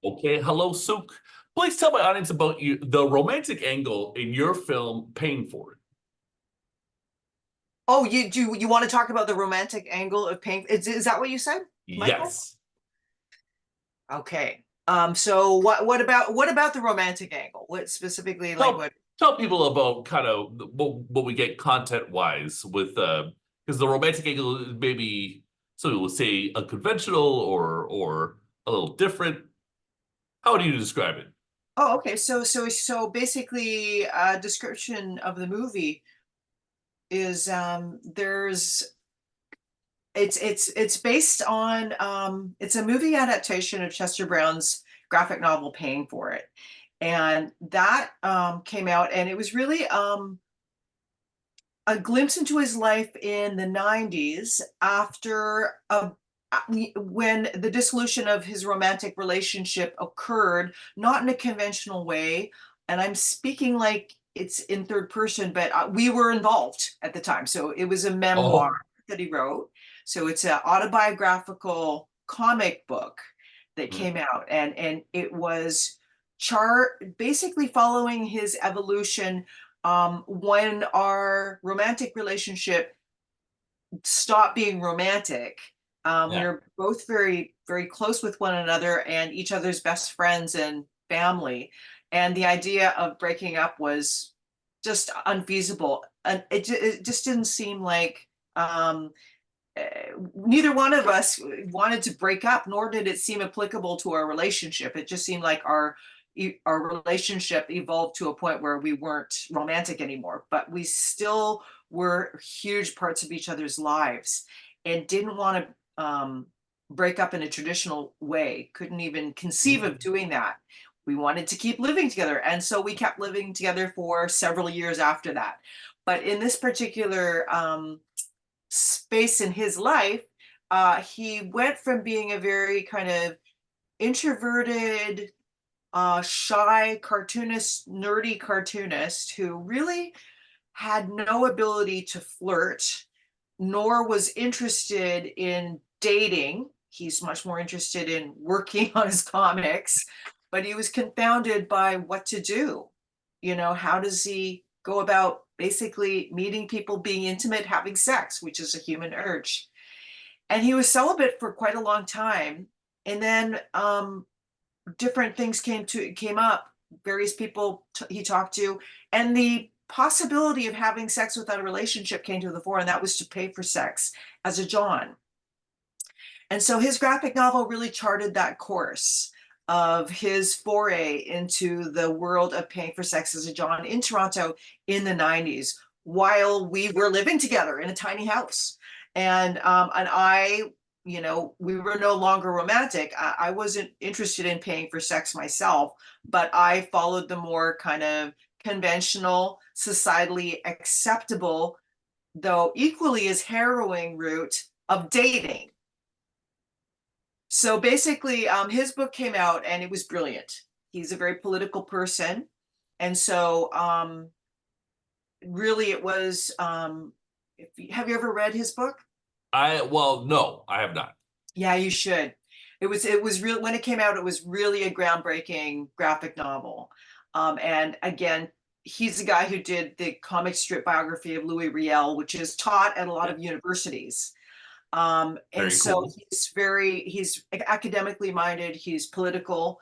Okay, hello, Sook. Please tell my audience about the romantic angle in your film, Paying for It. Oh, you want to talk about the romantic angle of pain? Is that what you said, Michael? Yes. Okay. So what about the romantic angle? What specifically like Tell what? tell people about kind of what we get content wise with because the romantic angle is maybe some people would say unconventional or a little different. How do you describe it? Oh, okay. So basically, a description of the movie is there's it's based on it's a movie adaptation of Chester Brown's graphic novel Paying for It. And that came out and it was really a glimpse into his life in the 90s after when the dissolution of his romantic relationship occurred, not in a conventional way. And I'm speaking like it's in third person, but we were involved at the time. So it was a memoir Oh, that he wrote. So it's an autobiographical comic book that hmm, came out, and it was chart basically following his evolution when our romantic relationship stopped being romantic. We yeah. were both very, very close with one another and each other's best friends and family. And the idea of breaking up was just unfeasible. And it just didn't seem like neither one of us wanted to break up, nor did it seem applicable to our relationship. It just seemed like our relationship evolved to a point where we weren't romantic anymore, but we still were huge parts of each other's lives and didn't want to break up in a traditional way. Couldn't even conceive of doing that. We wanted to keep living together. And so we kept living together for several years after that. But in this particular space in his life, he went from being a very kind of introverted, shy cartoonist, nerdy cartoonist who really had no ability to flirt, nor was interested in dating. He's much more interested in working on his comics, but he was confounded by what to do. How does he go about basically meeting people, being intimate, having sex, which is a human urge? And he was celibate for quite a long time. And then different things came up, various people he talked to, and the possibility of having sex without a relationship came to the fore, and that was to pay for sex as a John. And so his graphic novel really charted that course of his foray into the world of paying for sex as a John in Toronto in the 90s while we were living together in a tiny house. And I, we were no longer romantic. I wasn't interested in paying for sex myself, but I followed the more kind of conventional, societally acceptable, though equally as harrowing route of dating. So basically, his book came out and it was brilliant. He's a very political person. And so really it was, have you ever read his book? Well, no, I have not. Yeah, you should. It was real when it came out, it was really a groundbreaking graphic novel. And again, he's the guy who did the comic strip biography of Louis Riel, which is taught at a lot Yeah, of universities. And very so cool. he's academically minded, he's political,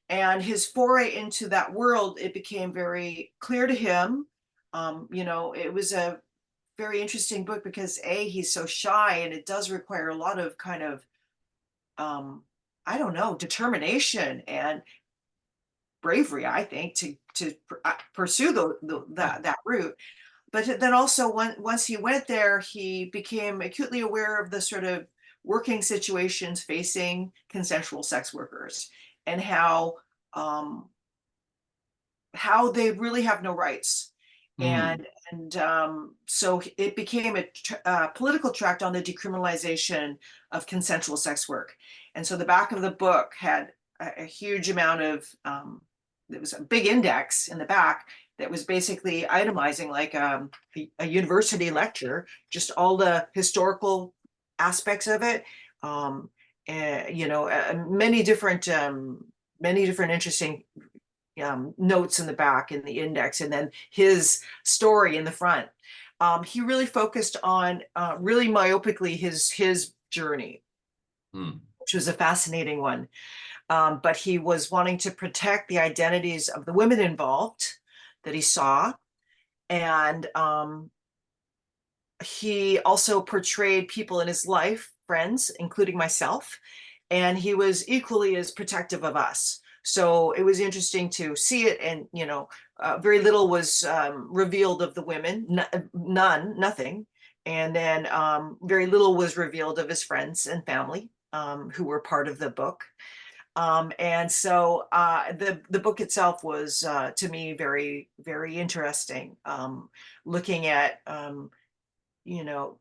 and his foray into that world, it became very clear to him. It was a very interesting book because he's so shy, and it does require a lot of kind of um, I don't know, determination and bravery, I think, to pursue that route. But then also, once he went there, he became acutely aware of the sort of working situations facing consensual sex workers, and um, how they really have no rights. Hmm. And so it became a political tract on the decriminalization of consensual sex work. And so the back of the book had a huge amount of, there was a big index in the back that was basically itemizing like a university lecture, just all the historical aspects of it, many different many different interesting notes in the back in the index, and then his story in the front. He really focused on really myopically his journey, which was a fascinating one. But he was wanting to protect the identities of the women involved that he saw. And he also portrayed people in his life, friends, including myself, and he was equally as protective of us. So it was interesting to see it, and very little was revealed of the women, nothing, and then very little was revealed of his friends and family who were part of the book. And so the book itself was to me very, very interesting, looking at you know,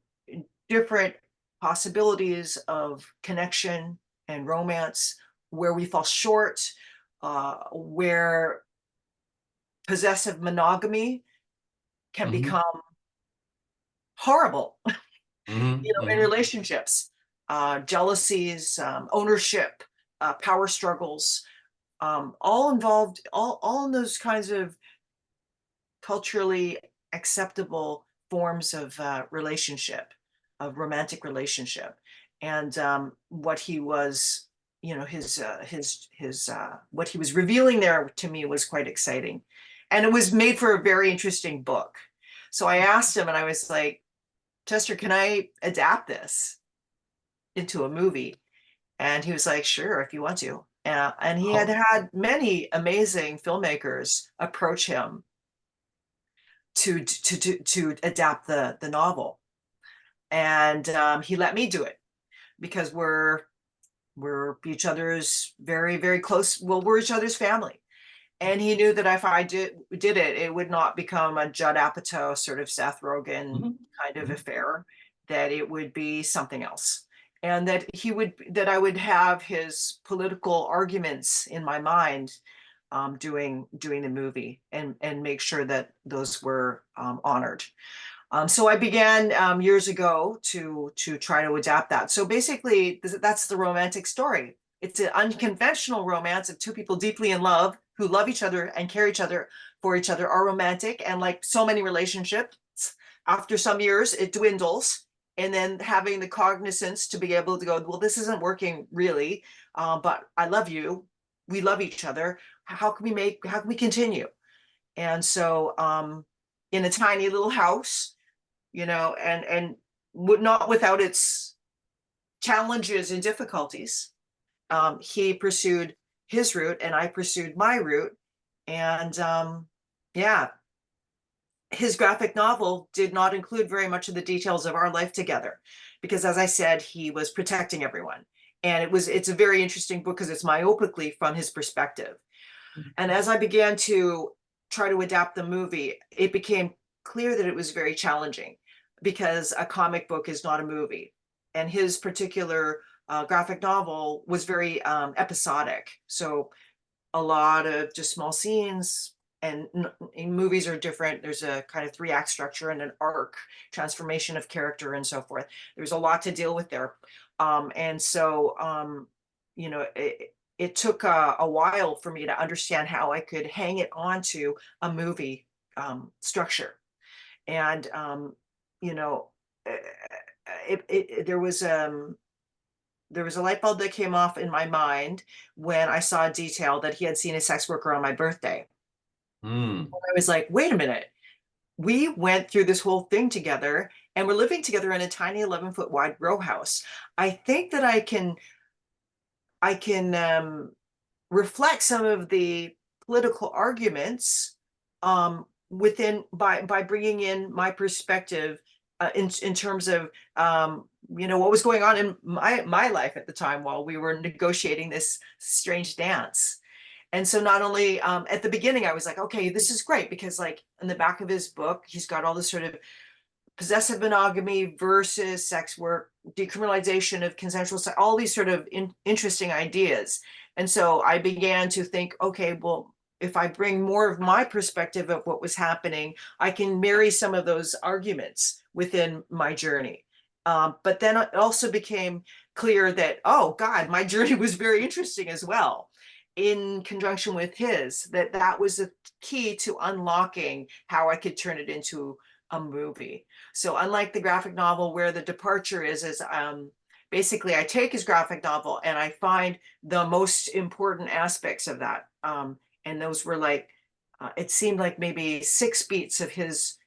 different possibilities of connection and romance, where we fall short, where possessive monogamy can Mm-hmm. become horrible, in Mm-hmm. relationships, jealousies, ownership, power struggles, all involved, all in those kinds of culturally acceptable forms of relationship, of romantic relationship. And what he was, his what he was revealing there to me was quite exciting, and it was made for a very interesting book. So I asked him, and I was like, Chester, can I adapt this into a movie? And he was like, sure, if you want to. And he had Oh. had many amazing filmmakers approach him to adapt the novel, and he let me do it because we're each other's very, very close. Well, we're each other's family, and he knew that if I did it, it would not become a Judd Apatow sort of Seth Rogen Mm-hmm. kind of Mm-hmm. affair, that it would be something else, and that I would have his political arguments in my mind, doing the movie, and make sure that those were honored. So I began years ago to try to adapt that. So basically, that's the romantic story. It's an unconventional romance of two people deeply in love who love each other and care each other for each other, are romantic, and like so many relationships, after some years it dwindles, and then having the cognizance to be able to go, well, this isn't working really, but I love you. We love each other. How can we continue? And so in a tiny little house, and would not without its challenges and difficulties. He pursued his route, and I pursued my route. And yeah, his graphic novel did not include very much of the details of our life together, because, as I said, he was protecting everyone. And it's a very interesting book because it's myopically from his perspective. And as I began to try to adapt the movie, it became clear that it was very challenging, because a comic book is not a movie. And his particular graphic novel was very episodic. So a lot of just small scenes, and in movies are different. There's a kind of 3-act structure and an arc, transformation of character, and so forth. There's a lot to deal with there. And so, it took a while for me to understand how I could hang it onto a movie structure. And, you know, eh, there was a light bulb that came off in my mind when I saw a detail that he had seen a sex worker on my birthday. Mm. I was like, wait a minute. We went through this whole thing together, and we're living together in a tiny 11-foot wide row house. I think that I can reflect some of the political arguments within by bringing in my perspective, in terms of what was going on in my life at the time while we were negotiating this strange dance. And so not only at the beginning I was like, okay, this is great, because like in the back of his book he's got all this sort of possessive monogamy versus sex work, decriminalization of consensual sex, all these sort of interesting ideas. And so I began to think, okay, well, if I bring more of my perspective of what was happening, I can marry some of those arguments within my journey. But then it also became clear that, oh God, my journey was very interesting as well. in conjunction with his, that was the key to unlocking how I could turn it into a movie. So unlike the graphic novel where the departure is basically I take his graphic novel and I find the most important aspects of that. And those were like, it seemed like maybe 6 beats of his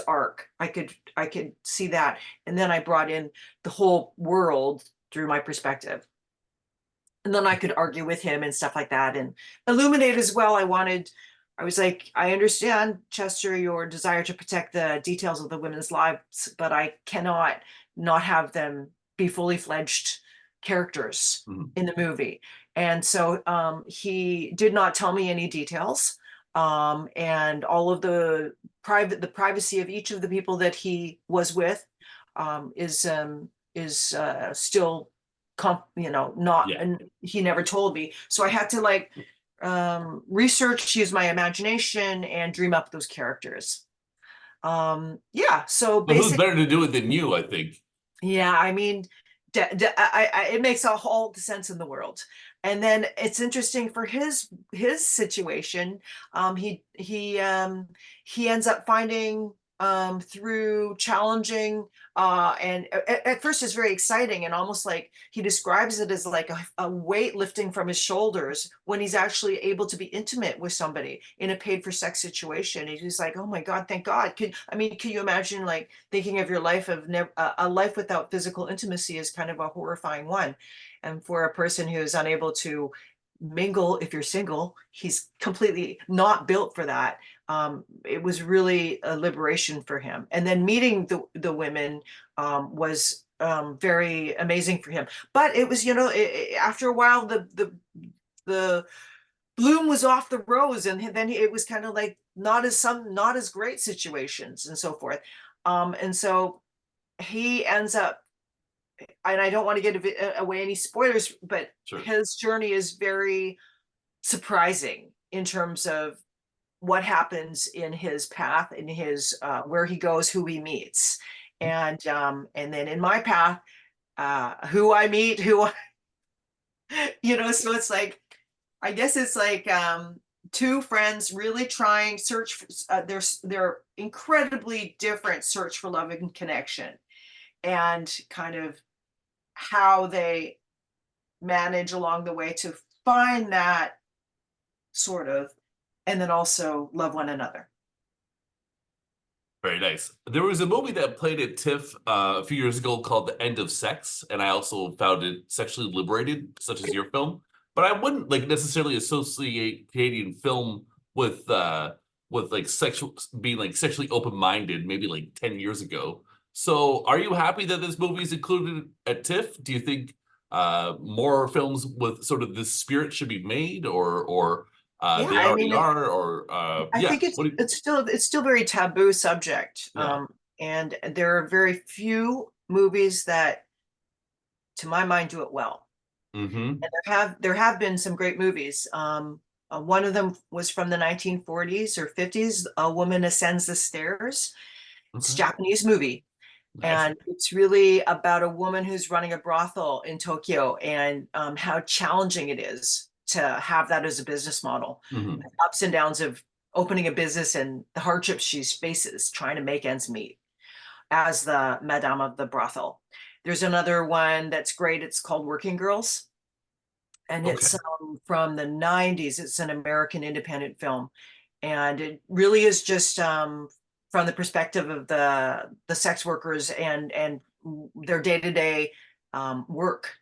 arc. I could see that. And then I brought in the whole world through my perspective. And then I could argue with him and stuff like that and illuminate as well. I was like, I understand, Chester, your desire to protect the details of the women's lives, but I cannot not have them be fully fledged characters in the movie. And so he did not tell me any details. And all of the privacy of each of the people that he was with is still not, Yeah. and he never told me. So I had to like research, use my imagination, and dream up those characters. Yeah, so But who's basically, better to do it than you, I think. yeah, I mean, it makes all the sense in the world. And then it's interesting for his situation. He ends up finding through challenging and at first it's very exciting and almost like he describes it as like a weight lifting from his shoulders when he's actually able to be intimate with somebody in a paid for sex situation. And he's like, oh my God, thank God. Can you imagine like thinking of your life of a life without physical intimacy is kind of a horrifying one. And for a person who is unable to mingle, if you're single, he's completely not built for that. It was really a liberation for him. And then meeting the women was very amazing for him. But it was, after a while, the bloom was off the rose, and then it was kind of like not as great situations and so forth. And so he ends up, and I don't want to give away any spoilers, but Sure. his journey is very surprising in terms of what happens in his path, in his where he goes, who he meets, and then in my path, who I meet, so it's like, I guess it's like two friends really trying search for, they're incredibly different search for love and connection, and kind of how they manage along the way to find that sort of, and then also love one another. Very nice. There was a movie that played at TIFF a few years ago called The End of Sex, and I also found it sexually liberated, such as your film. But I wouldn't like necessarily associate Canadian film with like sexual being like sexually open-minded, maybe like 10 years ago. So are you happy that this movie is included at TIFF? Do you think more films with sort of this spirit should be made, or Yeah, they I already mean, are, or I yeah? think it's What do you, it's still very taboo subject. yeah. And there are very few movies that, to my mind, do it well. Mm-hmm. And there have been some great movies. One of them was from the 1940s or 50s. A Woman Ascends the Stairs. It's a Okay. Japanese movie. Nice. And it's really about a woman who's running a brothel in Tokyo, and how challenging it is to have that as a business model. Mm-hmm. The ups and downs of opening a business and the hardships she faces trying to make ends meet as the madame of the brothel. There's another one that's great. It's called Working Girls, and Okay. it's from the 90s. It's an American independent film, and it really is just from the perspective of the sex workers and their day-to-day work,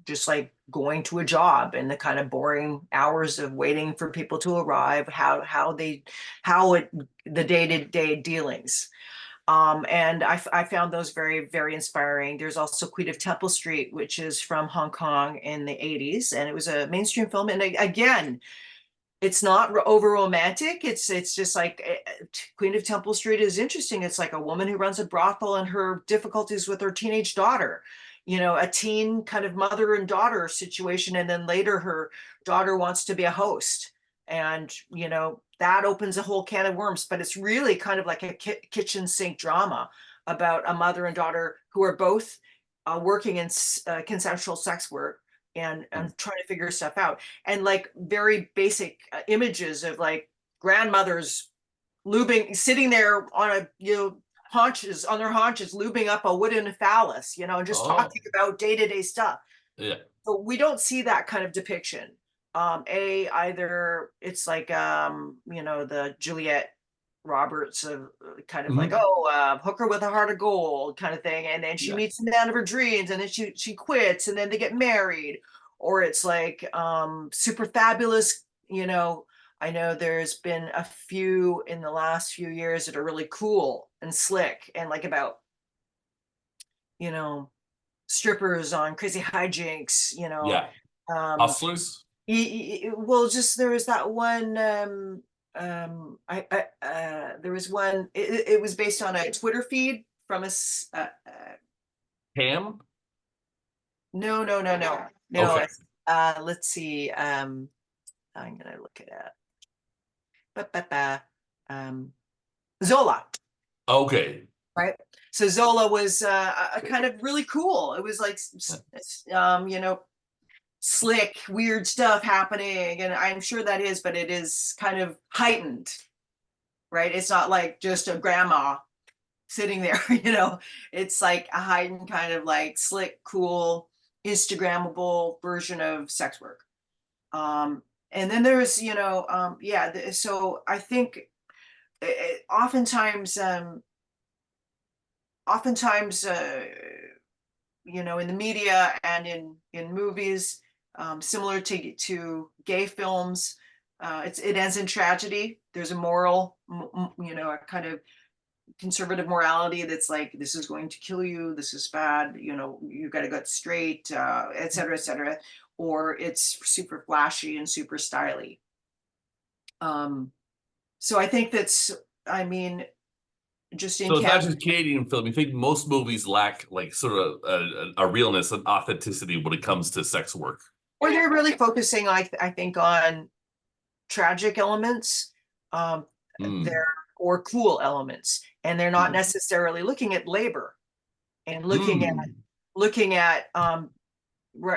just like going to a job and the kind of boring hours of waiting for people to arrive, the day-to-day dealings. And I found those very, very inspiring. There's also Queen of Temple Street, which is from Hong Kong in the 80s, and it was a mainstream film. And again, it's not over romantic. It's just like Queen of Temple Street is interesting. It's like a woman who runs a brothel and her difficulties with her teenage daughter, a teen kind of mother and daughter situation. And then later her daughter wants to be a host. And, that opens a whole can of worms, but it's really kind of like a kitchen sink drama about a mother and daughter who are both working in consensual sex work, and trying to figure stuff out, and like very basic images of like grandmothers lubing, sitting there on a, haunches, on their haunches, lubing up a wooden phallus, and just Oh, talking about day-to-day stuff. yeah. So we don't see that kind of depiction. Either it's like the Juliet Roberts of kind of like, Mhm. hooker with a heart of gold kind of thing, and then she Yeah. meets the man of her dreams, and then she quits, and then they get married. Or it's like super fabulous, I know there's been a few in the last few years that are really cool and slick and like about, you know, strippers on crazy hijinks, Yeah. um Hustlers. well, just there was that one there was one, it was based on a Twitter feed from Ham. no, no, no, no, no, Okay. let's see, I'm gonna look it up. Ba-ba-ba. Zola. Okay. Right. So Zola was a kind of really cool. It was like, slick, weird stuff happening. And I'm sure that is, but it is kind of heightened, right? It's not like just a grandma sitting there, it's like a heightened kind of like slick, cool, Instagrammable version of sex work. And then there's, yeah, so I think oftentimes, in the media and in movies, similar to gay films, it ends in tragedy. There's a moral, a kind of conservative morality that's like, this is going to kill you, this is bad, you got to get straight, et cetera, et cetera. Or it's super flashy and super styly. So I think that's, I mean, just in So it's not Canada. just Canadian film. You think most movies lack like sort of a realness and authenticity when it comes to sex work. Or they're really focusing, I think, on tragic elements, um, Mm. they're or cool elements, and they're not Mm. necessarily looking at labor and Mm. looking at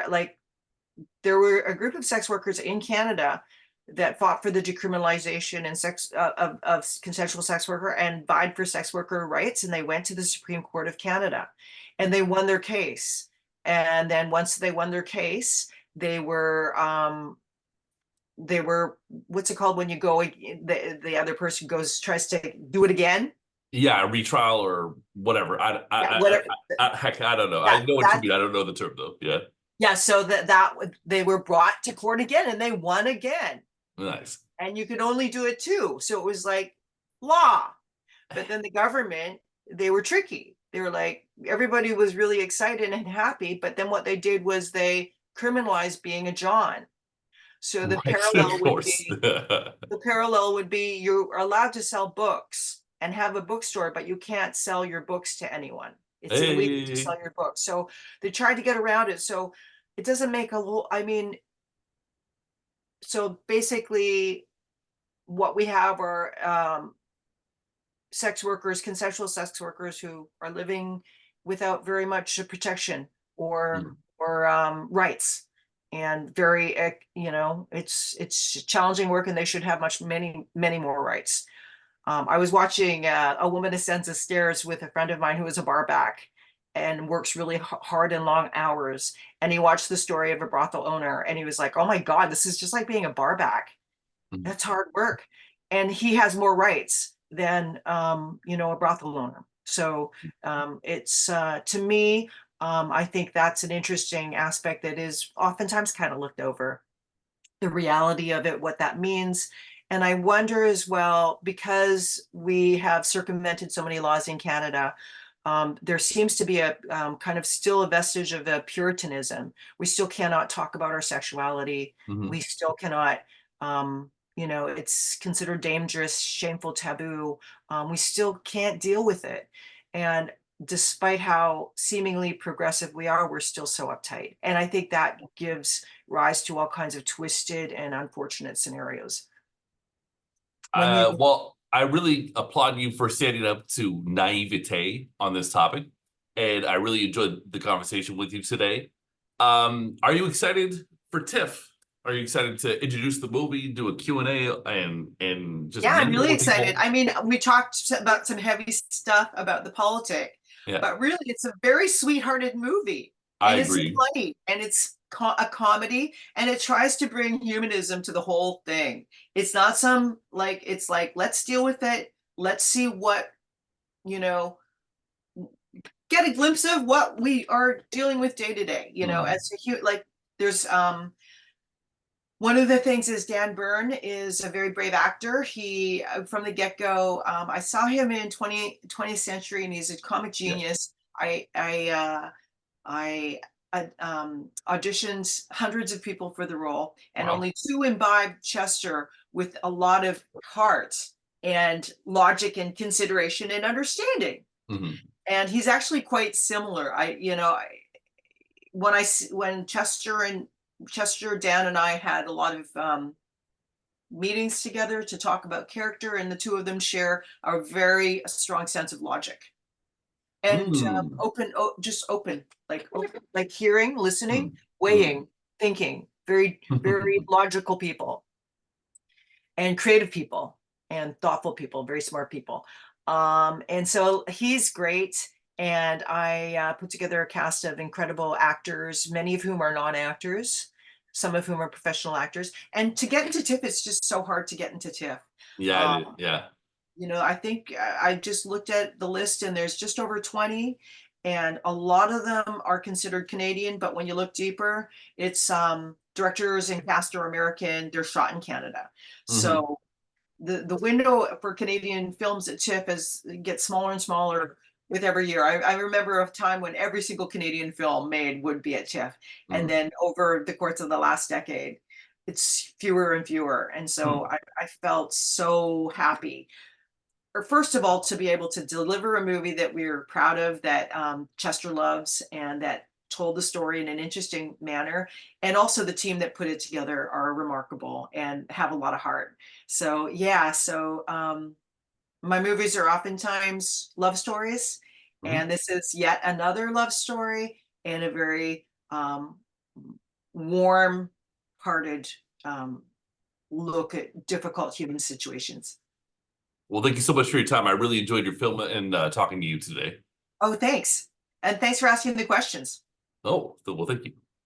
like there were a group of sex workers in Canada that fought for the decriminalization and sex of consensual sex worker and vied for sex worker rights, and they went to the Supreme Court of Canada, and they won their case. And then once they won their case, they were, what's it called when you go, the other person goes, tries to do it again. Yeah, a retrial or whatever. Yeah, whatever. Heck, I don't know. I that know what you that mean. I don't know the term though. Yeah, yeah, so that they were brought to court again and they won again, nice. and you could only do it two, so it was like law. But then the government, they were tricky. They were like, everybody was really excited and happy, but then what they did was they criminalized being a John. So Right, of course. the parallel would be you are allowed to sell books and have a bookstore, but you can't sell your books to anyone. It's illegal to Hey, sell your books. So they tried to get around it. So it doesn't make a whole, I mean, so basically what we have are sex workers, consensual sex workers who are living without very much protection or mm, rights, and very, it's challenging work, and they should have many more rights. I was watching A Woman Ascends the Stairs with a friend of mine who is a bar back and works really hard and long hours. And he watched the story of a brothel owner, and he was like, oh my God, this is just like being a bar back. mm. That's hard work. And he has more rights than, a brothel owner. So it's, to me, I think that's an interesting aspect that is oftentimes kind of looked over, the reality of it, what that means. And I wonder as well, because we have circumvented so many laws in Canada, there seems to be a kind of still a vestige of a Puritanism. We still cannot talk about our sexuality. Mhm. We still cannot, it's considered dangerous, shameful, taboo. We still can't deal with it. And despite how seemingly progressive we are, we're still so uptight. And I think that gives rise to all kinds of twisted and unfortunate scenarios. When you, Well, I really applaud you for standing up to naivete on this topic, and I really enjoyed the conversation with you today. Are you excited for TIFF? Are you excited to introduce the movie, do a Q&A, and just Yeah, I'm mingle really with excited. people? I mean, we talked about some heavy stuff about the politic, Yeah, but really it's a very sweethearted movie I and it's agree. funny and it's a comedy and it tries to bring humanism to the whole thing. It's not some like, it's like, let's deal with it. Let's see what, you know, get a glimpse of what we are dealing with day to day, Mhm. as a huge, like there's, one of the things is Dan Byrne is a very brave actor. He, from the get-go, I saw him in 20th Century, and he's a comic Yeah. genius. I auditioned hundreds of people for the role, and Wow. only two imbibed Chester with a lot of heart and logic and consideration and understanding. Hmm. And he's actually quite similar. When Chester, Dan, and I had a lot of meetings together to talk about character, and the two of them share a very strong sense of logic and Mm. just open, like hearing, listening, Mm. Mm. weighing, thinking. Very, very logical people and creative people and thoughtful people, very smart people. And so he's great. And I put together a cast of incredible actors, many of whom are non-actors, some of whom are professional actors. And to get into TIFF, it's just so hard to get into TIFF. Yeah, Uh, yeah. I think I just looked at the list and there's just over 20, and a lot of them are considered Canadian, but when you look deeper, it's directors and cast are American, they're shot in Canada. Hmm. So the window for Canadian films at TIFF gets smaller and smaller with every year. I remember a time when every single Canadian film made would be at TIFF, and Mm. then over the course of the last decade, it's fewer and fewer. And so Hmm. I felt so happy, or first of all, to be able to deliver a movie that we're proud of, that Chester loves, and that told the story in an interesting manner. And also the team that put it together are remarkable and have a lot of heart. So yeah, my movies are oftentimes love stories, Hmm. and this is yet another love story and a very warm hearted look at difficult human situations. Well, thank you so much for your time. I really enjoyed your film and talking to you today. Oh, thanks. And thanks for asking the questions. Oh, well, thank you.